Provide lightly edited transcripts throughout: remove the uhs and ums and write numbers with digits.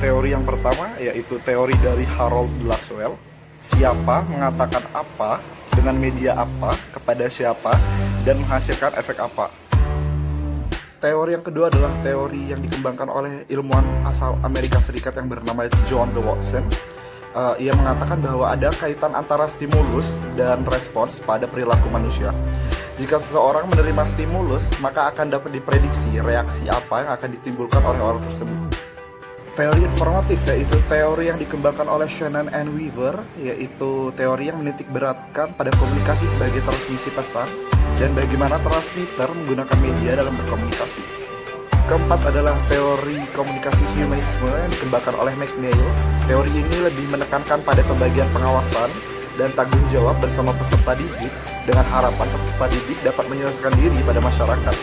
Teori yang pertama yaitu teori dari Harold Lasswell. Siapa mengatakan apa dengan media apa kepada siapa dan menghasilkan efek apa. Teori yang kedua adalah teori yang dikembangkan oleh ilmuwan asal Amerika Serikat yang bernama John D. Watson. Ia mengatakan bahwa ada kaitan antara stimulus dan respons pada perilaku manusia. Jika seseorang menerima stimulus, maka akan dapat diprediksi reaksi apa yang akan ditimbulkan oleh orang tersebut. Teori informatif yaitu teori yang dikembangkan oleh Shannon and Weaver, yaitu teori yang menitik beratkan pada komunikasi sebagai transmisi pesan dan bagaimana transmitter menggunakan media dalam berkomunikasi. Keempat adalah teori komunikasi humanisme yang dikembangkan oleh McNeil. Teori ini lebih menekankan pada pembagian pengawasan dan tanggung jawab bersama peserta didik dengan harapan peserta didik dapat menyelesaikan diri pada masyarakat.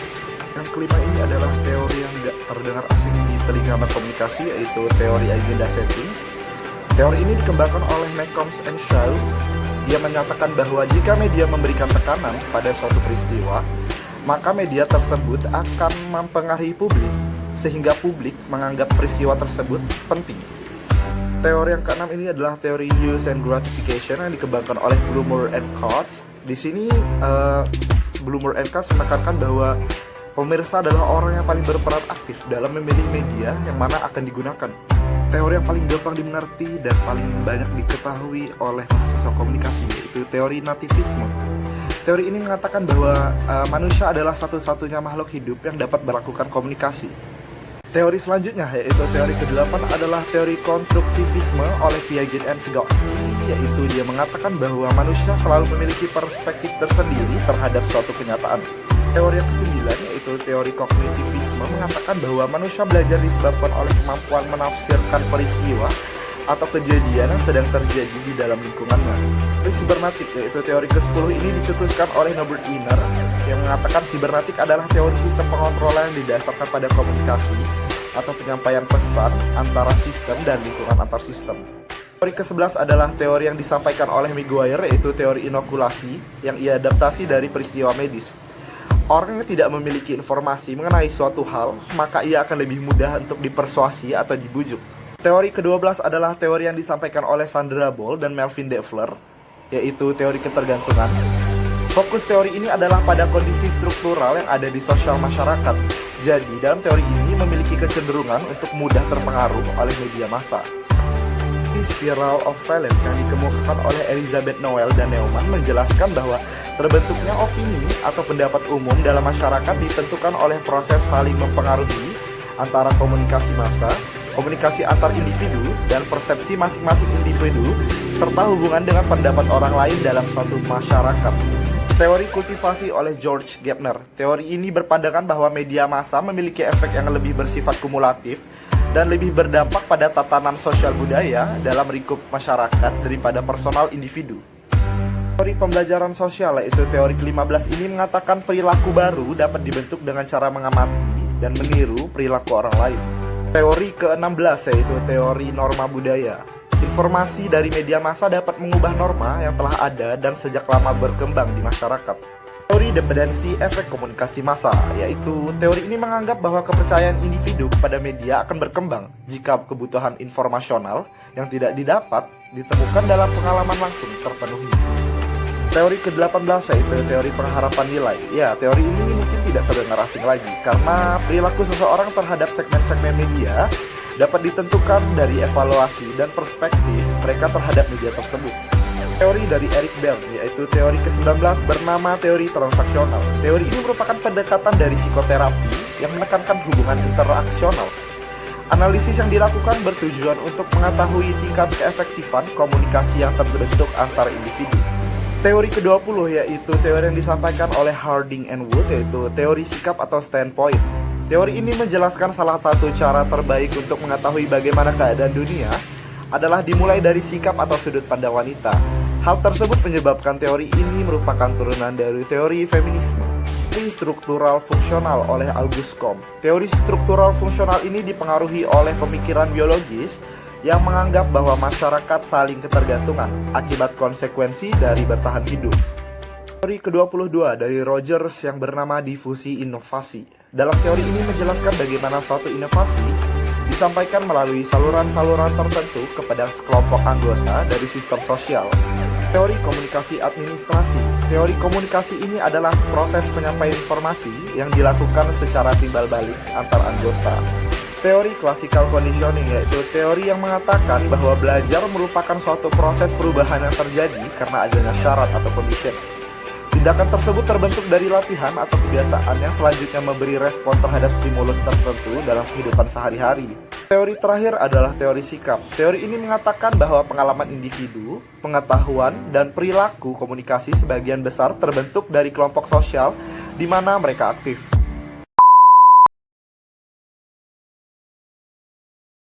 Yang kelima ini adalah teori yang tidak terdengar asing di telinga amat komunikasi, yaitu teori agenda setting. Teori ini dikembangkan oleh McCombs and Shaw. Dia menyatakan bahwa jika media memberikan tekanan pada suatu peristiwa, maka media tersebut akan mempengaruhi publik, sehingga publik menganggap peristiwa tersebut penting. Teori yang keenam ini adalah teori use and gratification yang dikembangkan oleh Bloomer and Katz. Di sini Bloomer and Katz menekankan bahwa pemirsa adalah orang yang paling berperan aktif dalam memilih media yang mana akan digunakan. Teori yang paling gampang dimengerti dan paling banyak diketahui oleh mahasiswa komunikasi yaitu teori nativisme. Teori ini mengatakan bahwa manusia adalah satu-satunya makhluk hidup yang dapat melakukan komunikasi. Teori selanjutnya yaitu teori ke-8 adalah teori konstruktivisme oleh Piaget and Vygotsky, yaitu dia mengatakan bahwa manusia selalu memiliki perspektif tersendiri terhadap suatu kenyataan. Teori yang ke-9 yaitu teori kognitivisme mengatakan bahwa manusia belajar disebabkan oleh kemampuan menafsirkan peristiwa atau kejadian yang sedang terjadi di dalam lingkungannya. Teori sibernetik yaitu teori ke-10 ini dicetuskan oleh Norbert Wiener yang mengatakan sibernetik adalah teori sistem pengontrolan yang didasarkan pada komunikasi atau penyampaian pesan antara sistem dan lingkungan antar sistem. Teori ke-11 adalah teori yang disampaikan oleh Maguire yaitu teori inokulasi yang ia adaptasi dari peristiwa medis. Orang yang tidak memiliki informasi mengenai suatu hal, maka ia akan lebih mudah untuk dipersuasi atau dibujuk. Teori ke-12 adalah teori yang disampaikan oleh Sandra Ball dan Melvin Devler, yaitu teori ketergantungan. Fokus teori ini adalah pada kondisi struktural yang ada di sosial masyarakat. Jadi, dalam teori ini memiliki kecenderungan untuk mudah terpengaruh oleh media massa. Di Spiral of Silence yang dikemukakan oleh Elizabeth Noel dan Neumann menjelaskan bahwa terbentuknya opini atau pendapat umum dalam masyarakat ditentukan oleh proses saling mempengaruhi antara komunikasi massa, komunikasi antar individu, dan persepsi masing-masing individu, serta hubungan dengan pendapat orang lain dalam suatu masyarakat. Teori kultivasi oleh George Gardner. Teori ini berpandangan bahwa media massa memiliki efek yang lebih bersifat kumulatif dan lebih berdampak pada tatanan sosial budaya dalam lingkup masyarakat daripada personal individu. Teori pembelajaran sosial yaitu teori ke-15 ini mengatakan perilaku baru dapat dibentuk dengan cara mengamati dan meniru perilaku orang lain. Teori ke-16 yaitu teori norma budaya. Informasi dari media massa dapat mengubah norma yang telah ada dan sejak lama berkembang di masyarakat. Teori dependensi efek komunikasi massa, yaitu teori ini menganggap bahwa kepercayaan individu kepada media akan berkembang jika kebutuhan informasional yang tidak didapat ditemukan dalam pengalaman langsung terpenuhi. Teori ke-18 yaitu teori pengharapan nilai. Ya, teori ini mungkin tidak terdengar asing lagi karena perilaku seseorang terhadap segmen-segmen media dapat ditentukan dari evaluasi dan perspektif mereka terhadap media tersebut. Teori dari Eric Berne yaitu teori ke-19 bernama teori transaksional. Teori ini merupakan pendekatan dari psikoterapi yang menekankan hubungan interaksional. Analisis yang dilakukan bertujuan untuk mengetahui tingkat keefektifan komunikasi yang terbentuk antar individu. Teori ke-20 yaitu teori yang disampaikan oleh Harding and Wood yaitu teori sikap atau standpoint. Teori ini menjelaskan salah satu cara terbaik untuk mengetahui bagaimana keadaan dunia adalah dimulai dari sikap atau sudut pandang wanita. Hal tersebut menyebabkan teori ini merupakan turunan dari teori feminisme. Teori struktural fungsional oleh Auguste Comte. Teori struktural fungsional ini dipengaruhi oleh pemikiran biologis yang menganggap bahwa masyarakat saling ketergantungan akibat konsekuensi dari bertahan hidup. Teori ke-22 dari Rogers yang bernama difusi inovasi. Dalam teori ini menjelaskan bagaimana suatu inovasi disampaikan melalui saluran-saluran tertentu kepada sekelompok anggota dari sistem sosial. Teori komunikasi administrasi. Teori komunikasi ini adalah proses penyampaian informasi yang dilakukan secara timbal balik antar anggota. Teori classical conditioning, yaitu teori yang mengatakan bahwa belajar merupakan suatu proses perubahan yang terjadi karena adanya syarat atau condition. Tindakan tersebut terbentuk dari latihan atau kebiasaan yang selanjutnya memberi respon terhadap stimulus tertentu dalam kehidupan sehari-hari. Teori terakhir adalah teori sikap. Teori ini mengatakan bahwa pengalaman individu, pengetahuan, dan perilaku komunikasi sebagian besar terbentuk dari kelompok sosial di mana mereka aktif.